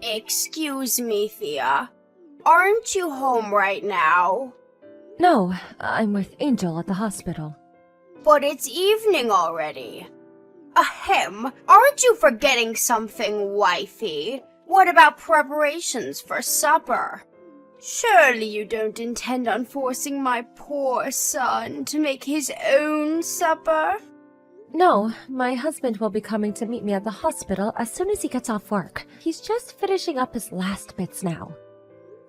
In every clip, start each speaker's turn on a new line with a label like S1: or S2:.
S1: Excuse me, Thea. Aren't you home right now?
S2: No, I'm with Angel at the hospital.
S1: But it's evening already. Ahem, aren't you forgetting something, wifey? What about preparations for supper? Surely you don't intend on forcing my poor son to make his own supper?
S2: No, my husband will be coming to meet me at the hospital as soon as he gets off work. He's just finishing up his last bits now.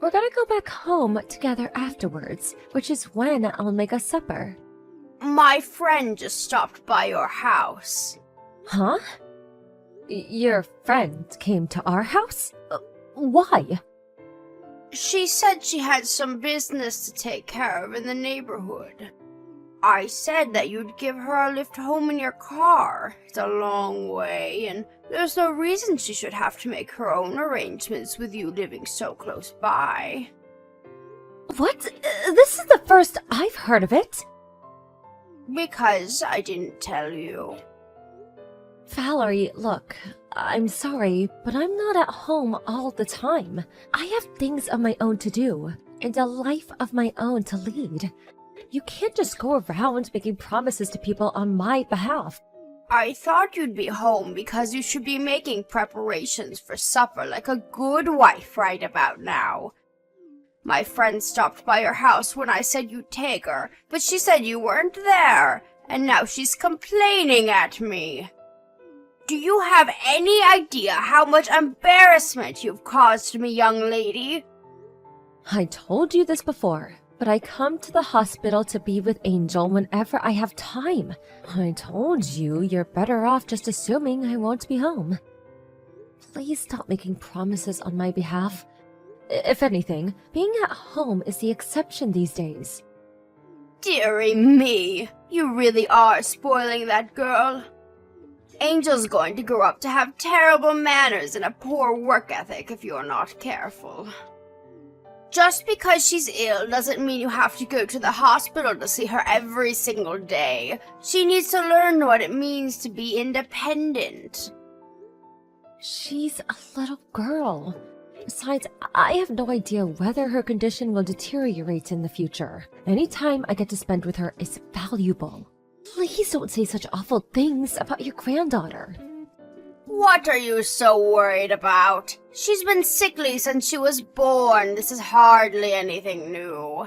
S2: We're gonna go back home together afterwards, which is when I'll make us supper.
S1: My friend just stopped by your house.
S2: Huh? Your friend came to our house? Why?
S1: She said she had some business to take care of in the neighborhood. I said that you'd give her a lift home in your car. It's a long way, and there's no reason she should have to make her own arrangements with you living so close by.
S2: What? This is the first I've heard of it.
S1: Because I didn't tell you.
S2: Valerie, look, I'm sorry, but I'm not at home all the time. I have things of my own to do, and a life of my own to lead. You can't just go around making promises to people on my behalf.
S1: I thought you'd be home because you should be making preparations for supper like a good wife right about now. My friend stopped by your house when I said you'd take her, but she said you weren't there, and now she's complaining at me. Do you have any idea how much embarrassment you've caused me, young lady?
S2: I told you this before, but I come to the hospital to be with Angel whenever I have time. I told you you're better off just assuming I won't be home. Please stop making promises on my behalf. If anything, being at home is the exception these days.
S1: Dearie me, you really are spoiling that girl. Angel's going to grow up to have terrible manners and a poor work ethic if you're not careful. Just because she's ill doesn't mean you have to go to the hospital to see her every single day. She needs to learn what it means to be independent.
S2: She's a little girl. Besides, I have no idea whether her condition will deteriorate in the future. Any time I get to spend with her is valuable. Please don't say such awful things about your granddaughter.
S1: What are you so worried about? She's been sickly since she was born. This is hardly anything new.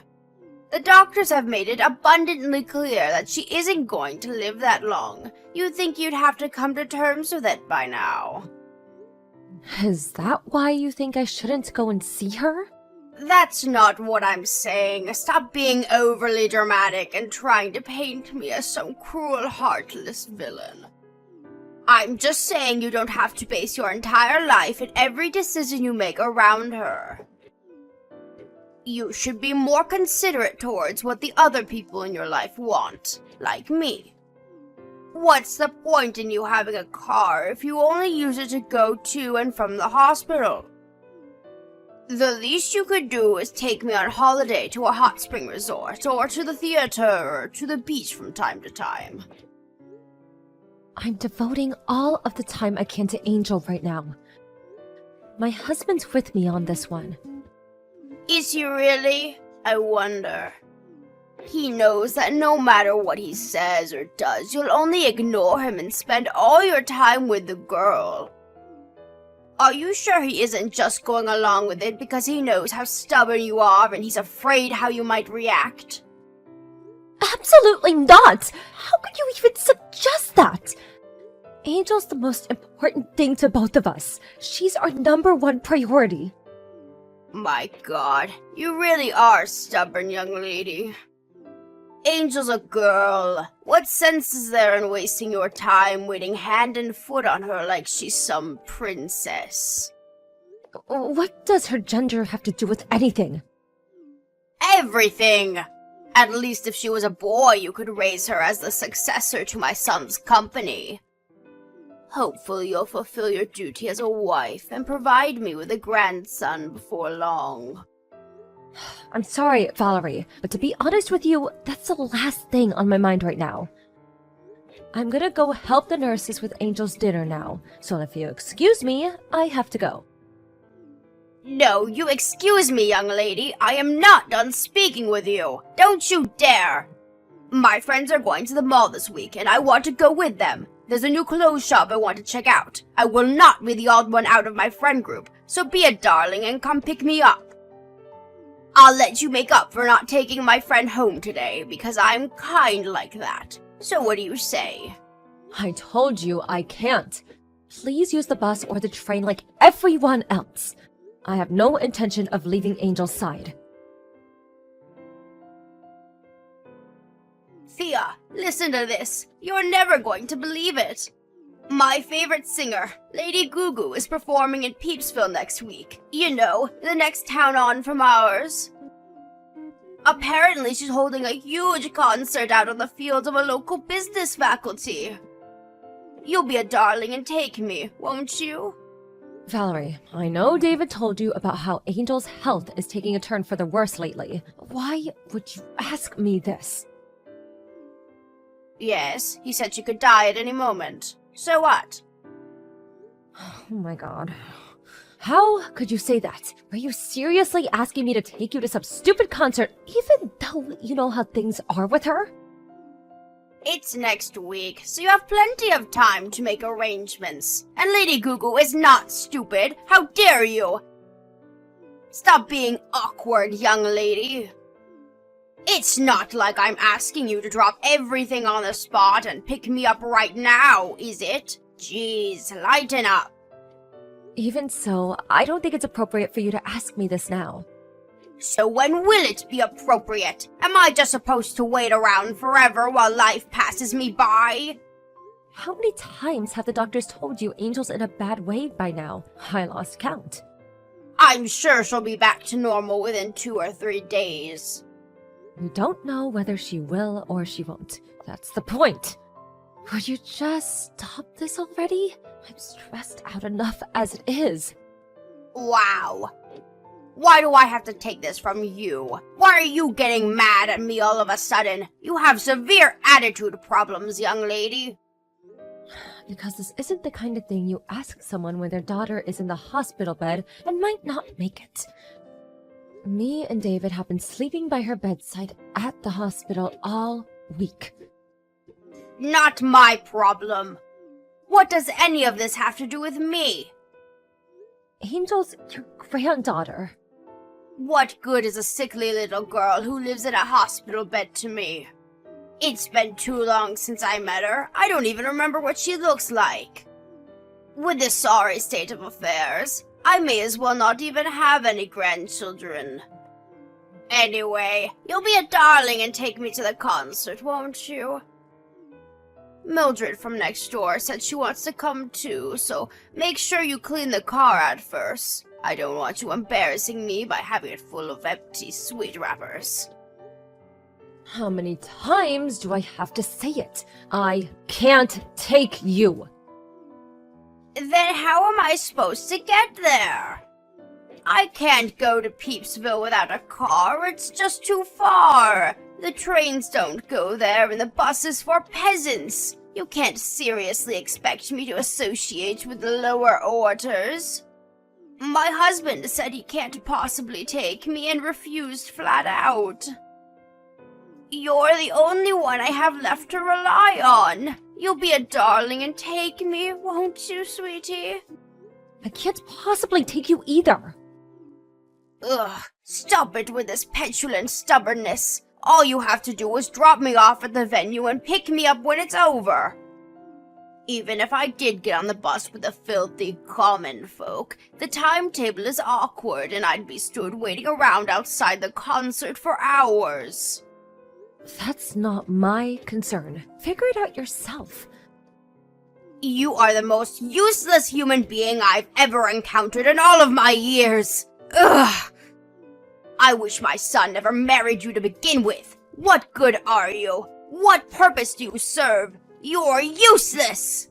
S1: The doctors have made it abundantly clear that she isn't going to live that long. You'd think you'd have to come to terms with it by now.
S2: Is that why you think I shouldn't go and see her?
S1: That's not what I'm saying. Stop being overly dramatic and trying to paint me as some cruel, heartless villain. I'm just saying you don't have to base your entire life and every decision you make around her. You should be more considerate towards what the other people in your life want, like me. What's the point in you having a car if you only use it to go to and from the hospital? The least you could do is take me on holiday to a hot spring resort, or to the theater, or to the beach from time to time.
S2: I'm devoting all of the time I can to Angel right now. My husband's with me on this one.
S1: Is he really? I wonder. He knows that no matter what he says or does, you'll only ignore him and spend all your time with the girl. Are you sure he isn't just going along with it because he knows how stubborn you are and he's afraid how you might react?
S2: Absolutely not! How could you even suggest that? Angel's the most important thing to both of us. She's our #1 priority.
S1: My God, you really are stubborn, young lady. Angel's a girl. What sense is there in wasting your time waiting hand and foot on her like she's some princess?
S2: What does her gender have to do with anything?
S1: Everything! At least if she was a boy, you could raise her as the successor to my son's company. Hopefully you'll fulfill your duty as a wife and provide me with a grandson before long.
S2: I'm sorry, Valerie, but to be honest with you, that's the last thing on my mind right now. I'm gonna go help the nurses with Angel's dinner now, so if you excuse me, I have to go.
S1: No, you excuse me, young lady. I am not done speaking with you. Don't you dare. My friends are going to the mall this week, and I want to go with them. There's a new clothes shop I want to check out. I will not be the odd one out of my friend group, so be a darling and come pick me up. I'll let you make up for not taking my friend home today, because I'm kind like that. So what do you say?
S2: I told you I can't. Please use the bus or the train like everyone else. I have no intention of leaving Angel's side.
S1: Thea, listen to this. You're never going to believe it. My favorite singer, Lady Gugu, is performing in Peepsville next week. You know, the next town on from ours. Apparently, she's holding a huge concert out on the field of a local business faculty. You'll be a darling and take me, won't you?
S2: Valerie, I know David told you about how Angel's health is taking a turn for the worse lately. Why would you ask me this?
S1: Yes, he said she could die at any moment. So what?
S2: Oh my god. How could you say that? Are you seriously asking me to take you to some stupid concert even though you know how things are with her?
S1: It's next week, so you have plenty of time to make arrangements. And Lady Gugu is not stupid. How dare you? Stop being awkward, young lady. It's not like I'm asking you to drop everything on the spot and pick me up right now, is it? Jeez, lighten up.
S2: Even so, I don't think it's appropriate for you to ask me this now.
S1: So when will it be appropriate? Am I just supposed to wait around forever while life passes me by?
S2: How many times have the doctors told you Angel's in a bad way by now? I lost count.
S1: I'm sure she'll be back to normal within 2 or 3 days.
S2: You don't know whether she will or she won't. That's the point. Would you just stop this already? I'm stressed out enough as it is.
S1: Wow. Why do I have to take this from you? Why are you getting mad at me all of a sudden? You have severe attitude problems, young lady.
S2: Because this isn't the kind of thing you ask someone when their daughter is in the hospital bed and might not make it. Me and David have been sleeping by her bedside at the hospital all week.
S1: Not my problem. What does any of this have to do with me?
S2: Angel's your granddaughter.
S1: What good is a sickly little girl who lives in a hospital bed to me? It's been too long since I met her. I don't even remember what she looks like. With this sorry state of affairs, I may as well not even have any grandchildren. Anyway, you'll be a darling and take me to the concert, won't you? Mildred from next door said she wants to come too, so make sure you clean the car out first. I don't want you embarrassing me by having it full of empty sweet wrappers.
S2: How many times do I have to say it? I can't take you.
S1: Then how am I supposed to get there? I can't go to Peepsville without a car, it's just too far. The trains don't go there and the bus is for peasants. You can't seriously expect me to associate with the lower orders. My husband said he can't possibly take me and refused flat out. You're the only one I have left to rely on. You'll be a darling and take me, won't you, sweetie?
S2: I can't possibly take you either.
S1: Ugh, stop it with this petulant stubbornness. All you have to do is drop me off at the venue and pick me up when it's over. Even if I did get on the bus with the filthy common folk, the timetable is awkward and I'd be stood waiting around outside the concert for hours.
S2: That's not my concern. Figure it out yourself.
S1: You are the most useless human being I've ever encountered in all of my years. Ugh! I wish my son never married you to begin with. What good are you? What purpose do you serve? You're useless!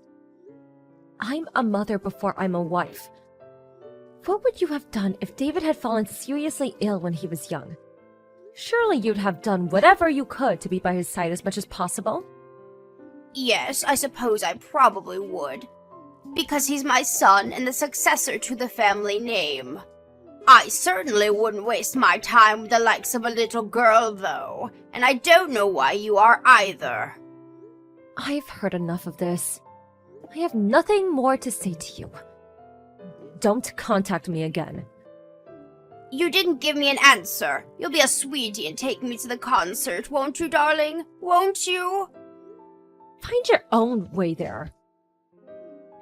S2: I'm a mother before I'm a wife. What would you have done if David had fallen seriously ill when he was young? Surely you'd have done whatever you could to be by his side as much as possible.
S1: Yes, I suppose I probably would. Because he's my son and the successor to the family name. I certainly wouldn't waste my time with the likes of a little girl, though, and I don't know why you are either.
S2: I've heard enough of this. I have nothing more to say to you. Don't contact me again.
S1: You didn't give me an answer. You'll be a sweetie and take me to the concert, won't you, darling? Won't you?
S2: Find your own way there.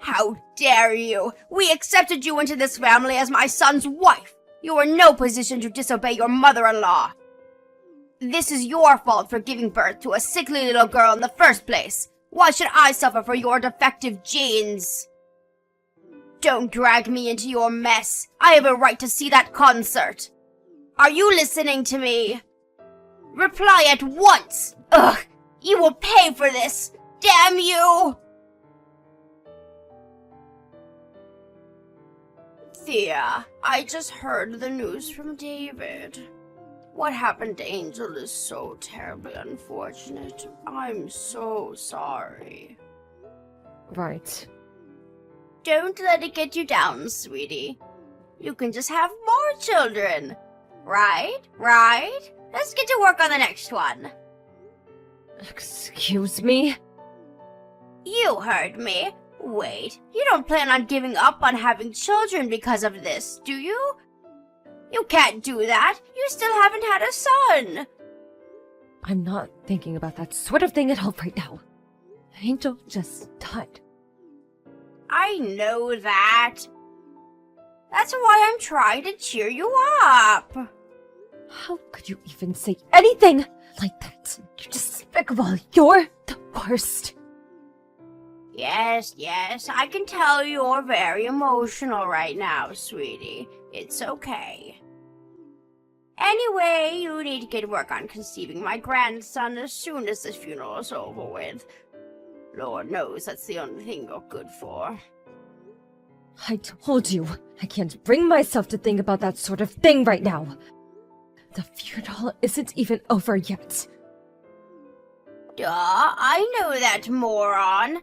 S1: How dare you! We accepted you into this family as my son's wife. You are in no position to disobey your mother-in-law. This is your fault for giving birth to a sickly little girl in the first place. Why should I suffer for your defective genes? Don't drag me into your mess. I have a right to see that concert. Are you listening to me? Reply at once! Ugh! You will pay for this! Damn you! Thea, I just heard the news from David. What happened to Angel is so terribly unfortunate. I'm so sorry.
S2: Right.
S1: Don't let it get you down, sweetie. You can just have more children. Right? Let's get to work on the next one.
S2: Excuse me?
S1: You heard me. Wait, you don't plan on giving up on having children because of this, do you? You can't do that. You still haven't had a son.
S2: I'm not thinking about that sort of thing at all right now. Angel just died.
S1: I know that. That's why I'm trying to cheer you up.
S2: How could you even say anything like that? You're despicable. You're the worst.
S1: Yes, I can tell you're very emotional right now, sweetie. It's okay. Anyway, you need to get work on conceiving my grandson as soon as this funeral is over with. Lord knows that's the only thing you're good for.
S2: I told you, I can't bring myself to think about that sort of thing right now. The funeral isn't even over yet.
S1: Duh, I know that, moron.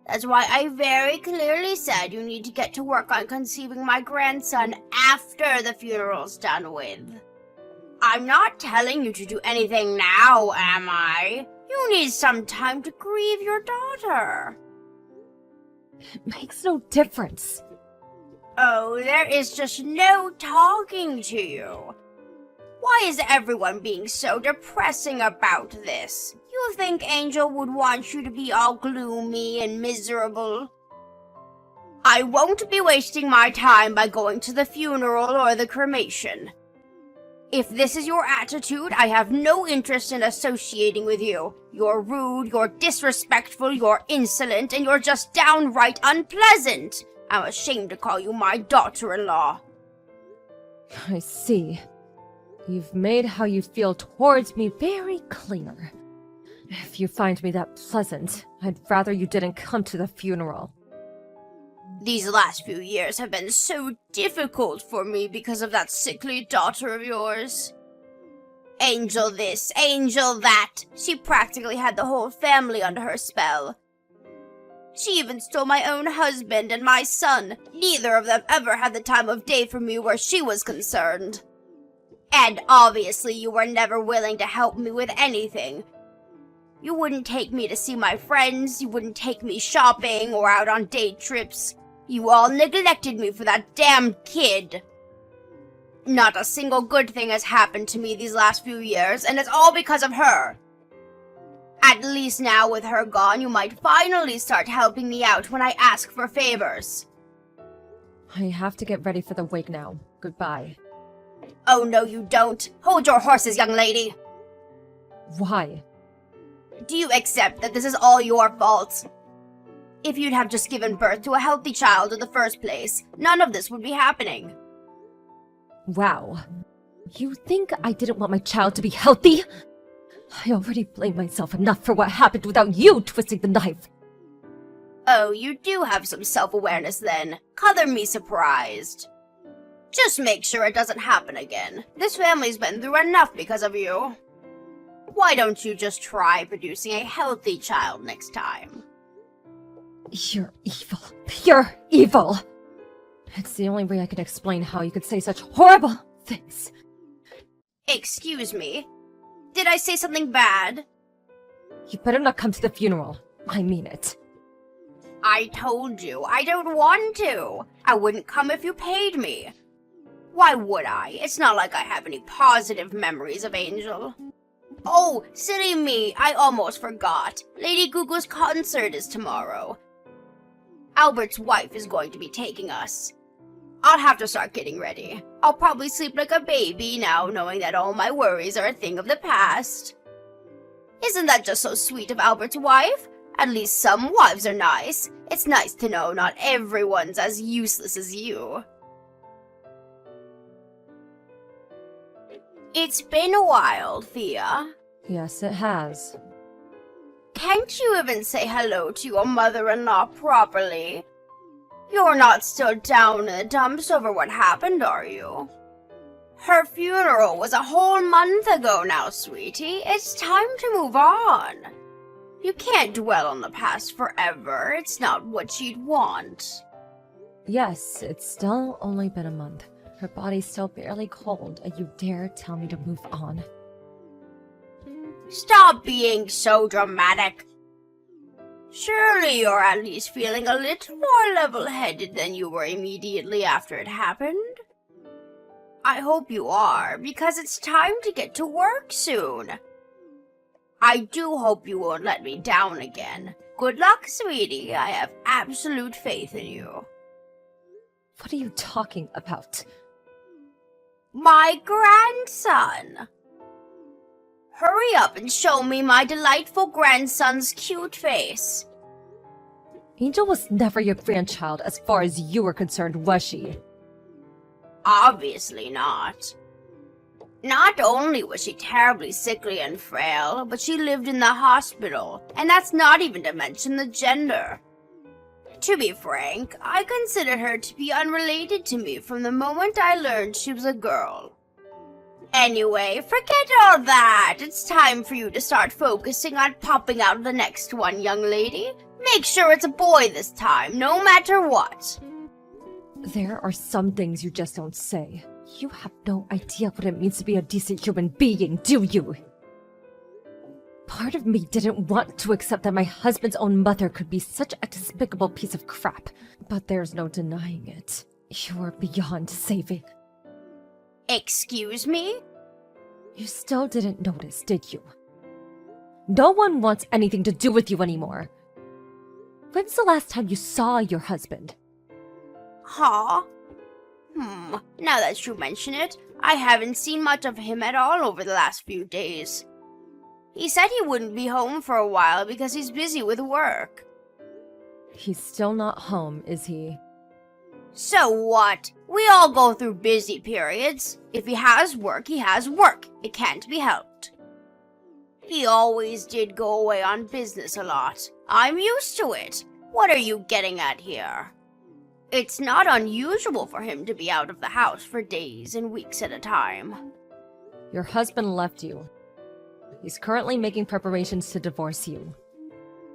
S1: That's why I very clearly said you need to get to work on conceiving my grandson after the funeral's done with. I'm not telling you to do anything now, am I? You need some time to grieve your daughter.
S2: It makes no difference.
S1: Oh, there is just no talking to you. Why is everyone being so depressing about this? You think Angel would want you to be all gloomy and miserable? I won't be wasting my time by going to the funeral or the cremation. If this is your attitude, I have no interest in associating with you. You're rude, you're disrespectful, you're insolent, and you're just downright unpleasant. I'm ashamed to call you my daughter-in-law.
S2: I see. You've made how you feel towards me very clear. If you find me that pleasant, I'd rather you didn't come to the funeral.
S1: These last few years have been so difficult for me because of that sickly daughter of yours. Angel this, Angel that. She practically had the whole family under her spell. She even stole my own husband and my son. Neither of them ever had the time of day for me where she was concerned. And obviously you were never willing to help me with anything. You wouldn't take me to see my friends, you wouldn't take me shopping or out on date trips. You all neglected me for that damn kid. Not a single good thing has happened to me these last few years, and it's all because of her. At least now with her gone, you might finally start helping me out when I ask for favors.
S2: I have to get ready for the wake now. Goodbye.
S1: Oh, no, you don't. Hold your horses, young lady.
S2: Why?
S1: Do you accept that this is all your fault? If you'd have just given birth to a healthy child in the first place, none of this would be happening.
S2: Wow. You think I didn't want my child to be healthy? I already blame myself enough for what happened without you twisting the knife.
S1: Oh, you do have some self-awareness then. Color me surprised. Just make sure it doesn't happen again. This family's been through enough because of you. Why don't you just try producing a healthy child next time?
S2: You're evil. Pure evil. It's the only way I can explain how you could say such horrible things.
S1: Excuse me? Did I say something bad?
S2: You better not come to the funeral. I mean it.
S1: I told you, I don't want to. I wouldn't come if you paid me. Why would I? It's not like I have any positive memories of Angel. Oh, silly me, I almost forgot. Lady Gugu's concert is tomorrow. Albert's wife is going to be taking us. I'll have to start getting ready. I'll probably sleep like a baby now, knowing that all my worries are a thing of the past. Isn't that just so sweet of Albert's wife? At least some wives are nice. It's nice to know not everyone's as useless as you. It's been a while, Thea.
S2: Yes, it has.
S1: Can't you even say hello to your mother-in-law properly? You're not still down in the dumps over what happened, are you? Her funeral was a whole month ago now, sweetie. It's time to move on. You can't dwell on the past forever. It's not what you'd want.
S2: Yes, it's still only been a month. Her body's still barely cold, and you dare tell me to move on?
S1: Stop being so dramatic. Surely you're at least feeling a little more level-headed than you were immediately after it happened. I hope you are, because it's time to get to work soon. I do hope you won't let me down again. Good luck, sweetie. I have absolute faith in you.
S2: What are you talking about?
S1: My grandson. Hurry up and show me my delightful grandson's cute face.
S2: Angel was never your grandchild as far as you were concerned, was she?
S1: Obviously not. Not only was she terribly sickly and frail, but she lived in the hospital, and that's not even to mention the gender. To be frank, I considered her to be unrelated to me from the moment I learned she was a girl. Anyway, forget all that. It's time for you to start focusing on popping out the next one, young lady. Make sure it's a boy this time, no matter what.
S2: There are some things you just don't say. You have no idea what it means to be a decent human being, do you? Part of me didn't want to accept that my husband's own mother could be such a despicable piece of crap, but there's no denying it. You're beyond saving.
S1: Excuse me?
S2: You still didn't notice, did you? No one wants anything to do with you anymore. When's the last time you saw your husband?
S1: Huh? Now that you mention it, I haven't seen much of him at all over the last few days. He said he wouldn't be home for a while because he's busy with work.
S2: He's still not home, is he?
S1: So what? We all go through busy periods. If he has work, he has work. It can't be helped. He always did go away on business a lot. I'm used to it. What are you getting at here? It's not unusual for him to be out of the house for days and weeks at a time.
S2: Your husband left you. He's currently making preparations to divorce you.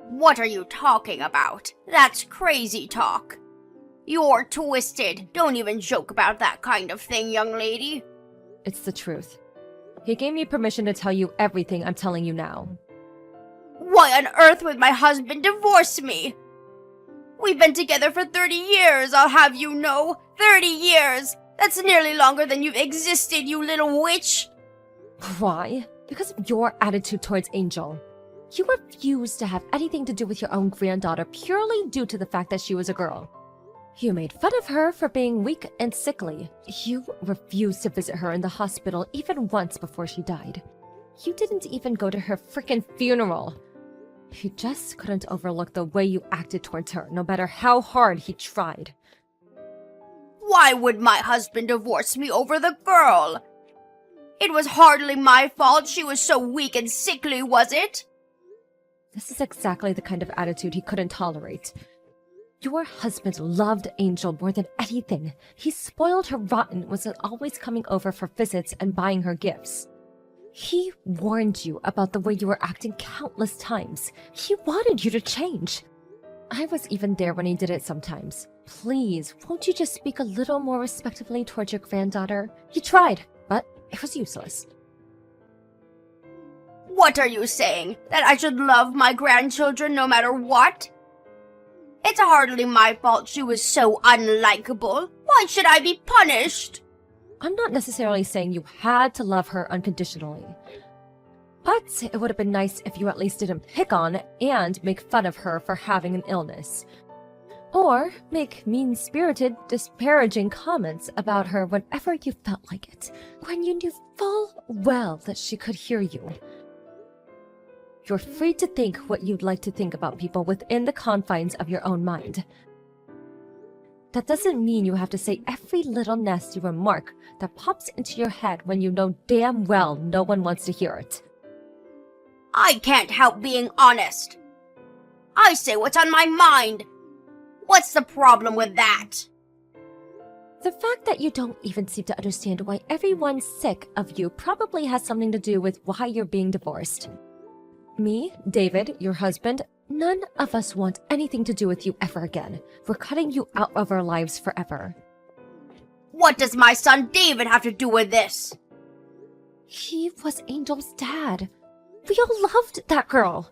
S1: What are you talking about? That's crazy talk. You're twisted. Don't even joke about that kind of thing, young lady.
S2: It's the truth. He gave me permission to tell you everything I'm telling you now.
S1: Why on earth would my husband divorce me? We've been together for 30 years, I'll have you know. 30 years! That's nearly longer than you've existed, you little witch!
S2: Why? Because of your attitude towards Angel. You refused to have anything to do with your own granddaughter purely due to the fact that she was a girl. You made fun of her for being weak and sickly. You refused to visit her in the hospital even once before she died. You didn't even go to her frickin' funeral. He just couldn't overlook the way you acted towards her, no matter how hard he tried.
S1: Why would my husband divorce me over the girl? It was hardly my fault she was so weak and sickly, was it?
S2: This is exactly the kind of attitude he couldn't tolerate. Your husband loved Angel more than anything. He spoiled her rotten, was always coming over for visits and buying her gifts. He warned you about the way you were acting countless times. He wanted you to change. I was even there when he did it sometimes. Please, won't you just speak a little more respectfully towards your granddaughter? You tried, but it was useless.
S1: What are you saying? That I should love my grandchildren no matter what? It's hardly my fault she was so unlikable. Why should I be punished?
S2: I'm not necessarily saying you had to love her unconditionally. But it would have been nice if you at least didn't pick on and make fun of her for having an illness. Or make mean-spirited, disparaging comments about her whenever you felt like it, when you knew full well that she could hear you. You're free to think what you'd like to think about people within the confines of your own mind. That doesn't mean you have to say every little nasty remark that pops into your head when you know damn well no one wants to hear it.
S1: I can't help being honest. I say what's on my mind. What's the problem with that?
S2: The fact that you don't even seem to understand why everyone's sick of you probably has something to do with why you're being divorced. Me, David, your husband, none of us want anything to do with you ever again. We're cutting you out of our lives forever.
S1: What does my son David have to do with this?
S2: He was Angel's dad. We all loved that girl.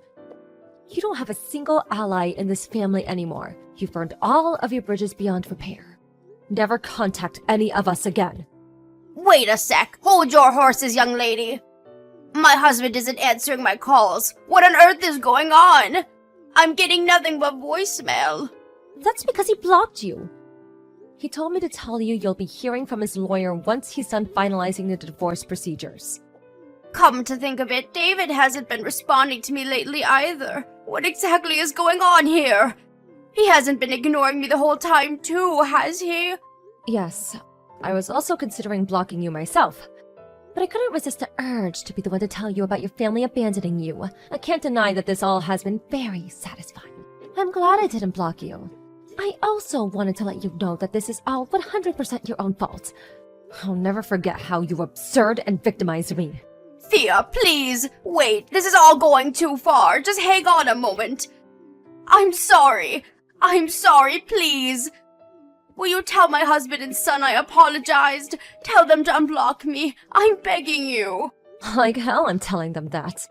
S2: You don't have a single ally in this family anymore. You've burned all of your bridges beyond repair. Never contact any of us again.
S1: Wait a sec. Hold your horses, young lady. My husband isn't answering my calls. What on earth is going on? I'm getting nothing but voicemail.
S2: That's because he blocked you. He told me to tell you you'll be hearing from his lawyer once he's done finalizing the divorce procedures.
S1: Come to think of it, David hasn't been responding to me lately either. What exactly is going on here? He hasn't been ignoring me the whole time too, has he?
S2: Yes, I was also considering blocking you myself. But I couldn't resist the urge to be the one to tell you about your family abandoning you. I can't deny that this all has been very satisfying. I'm glad I didn't block you. I also wanted to let you know that this is all 100% your own fault. I'll never forget how you absurd and victimized me.
S1: Thea, please, wait, this is all going too far. Just hang on a moment. I'm sorry, please. Will you tell my husband and son I apologized? Tell them to unblock me. I'm begging you.
S2: Like hell I'm telling them that.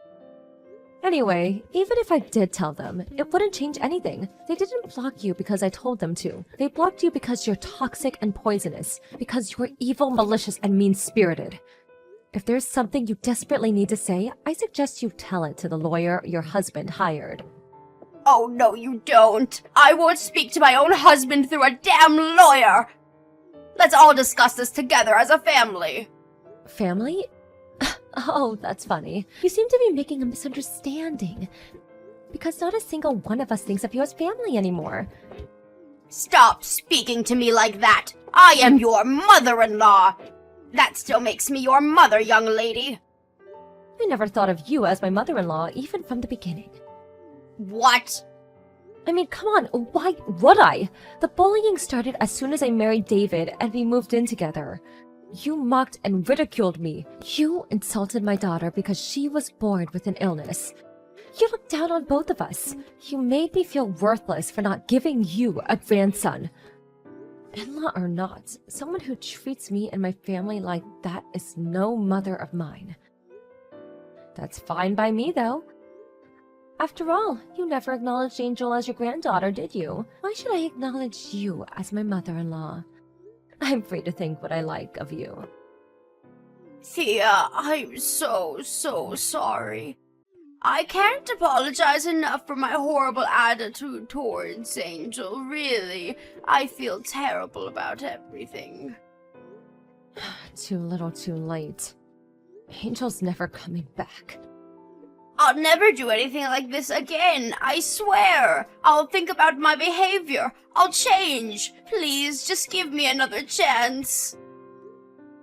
S2: Anyway, even if I did tell them, it wouldn't change anything. They didn't block you because I told them to. They blocked you because you're toxic and poisonous, because you're evil, malicious, and mean-spirited. If there's something you desperately need to say, I suggest you tell it to the lawyer your husband hired.
S1: Oh, no, you don't. I won't speak to my own husband through a damn lawyer. Let's all discuss this together as a family.
S2: Family? Oh, that's funny. You seem to be making a misunderstanding. Because not a single one of us thinks of you as family anymore.
S1: Stop speaking to me like that. I am your mother-in-law. That still makes me your mother, young lady.
S2: I never thought of you as my mother-in-law, even from the beginning.
S1: What?
S2: I mean, come on, why would I? The bullying started as soon as I married David and we moved in together. You mocked and ridiculed me. You insulted my daughter because she was born with an illness. You looked down on both of us. You made me feel worthless for not giving you a grandson. In-law or not, someone who treats me and my family like that is no mother of mine. That's fine by me, though. After all, you never acknowledged Angel as your granddaughter, did you? Why should I acknowledge you as my mother-in-law? I'm free to think what I like of you.
S1: Thea, I'm so sorry. I can't apologize enough for my horrible attitude towards Angel, really. I feel terrible about everything.
S2: Too little too late. Angel's never coming back.
S1: I'll never do anything like this again, I swear. I'll think about my behavior. I'll change. Please, just give me another chance.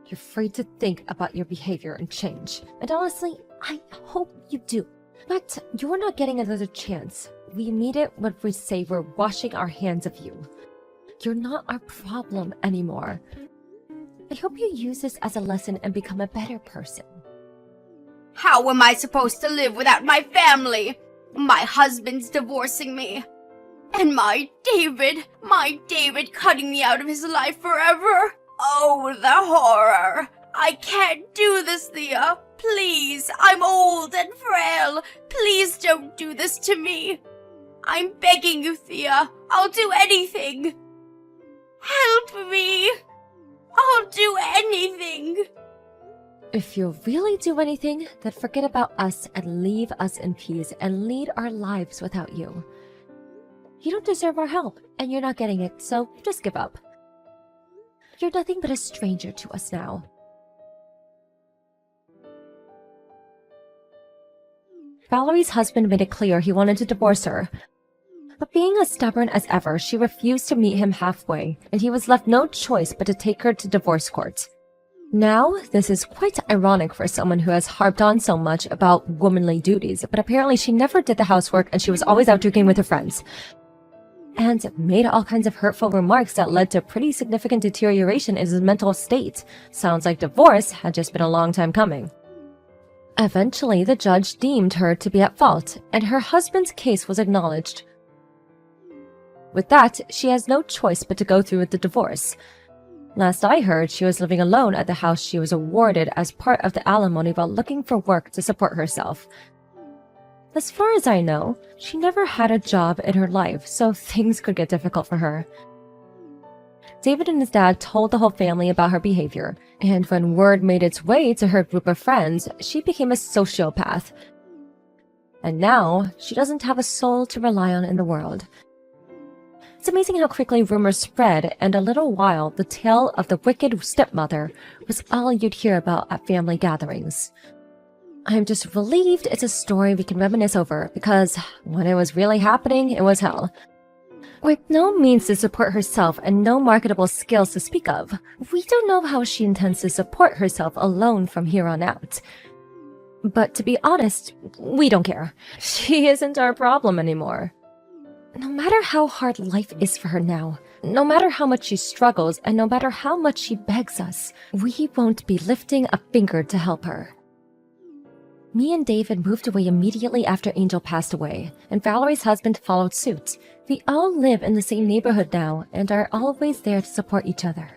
S2: You're free to think about your behavior and change. And honestly, I hope you do. But you're not getting another chance. We mean it when we say we're washing our hands of you. You're not our problem anymore. I hope you use this as a lesson and become a better person.
S1: How am I supposed to live without my family? My husband's divorcing me. And my David cutting me out of his life forever. Oh, the horror. I can't do this, Thea. Please, I'm old and frail. Please don't do this to me. I'm begging you, Thea. I'll do anything. Help me. I'll do anything.
S2: If you'll really do anything, then forget about us and leave us in peace and lead our lives without you. You don't deserve our help, and you're not getting it, so just give up. You're nothing but a stranger to us now. Valerie's husband made it clear he wanted to divorce her. But being as stubborn as ever, she refused to meet him halfway, and he was left no choice but to take her to divorce court. Now, this is quite ironic for someone who has harped on so much about womanly duties, but apparently she never did the housework and she was always out drinking with her friends. And made all kinds of hurtful remarks that led to pretty significant deterioration in his mental state. Sounds like divorce had just been a long time coming. Eventually, the judge deemed her to be at fault, and her husband's case was acknowledged. With that, she has no choice but to go through with the divorce. Last I heard, she was living alone at the house she was awarded as part of the alimony while looking for work to support herself. As far as I know, she never had a job in her life, so things could get difficult for her. David and his dad told the whole family about her behavior, and when word made its way to her group of friends, she became a sociopath. And now, she doesn't have a soul to rely on in the world. It's amazing how quickly rumors spread, and a little while, the tale of the wicked stepmother was all you'd hear about at family gatherings. I'm just relieved it's a story we can reminisce over, because when it was really happening, it was hell. With no means to support herself and no marketable skills to speak of, we don't know how she intends to support herself alone from here on out. But to be honest, we don't care. She isn't our problem anymore. No matter how hard life is for her now, no matter how much she struggles, and no matter how much she begs us, we won't be lifting a finger to help her. Me and David moved away immediately after Angel passed away, and Valerie's husband followed suit. We all live in the same neighborhood now and are always there to support each other.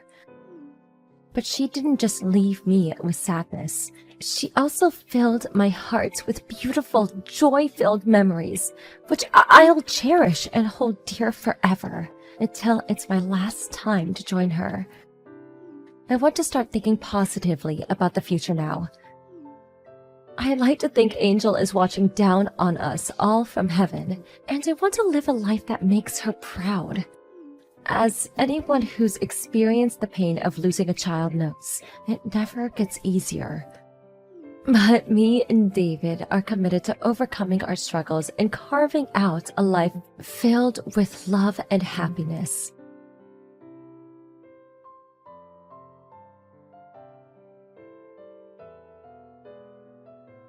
S2: But she didn't just leave me with sadness. She also filled my heart with beautiful, joy-filled memories, which I'll cherish and hold dear forever until it's my last time to join her. I want to start thinking positively about the future now. I like to think Angel is watching down on us all from heaven, and I want to live a life that makes her proud. As anyone who's experienced the pain of losing a child knows, it never gets easier. But me and David are committed to overcoming our struggles and carving out a life filled with love and happiness.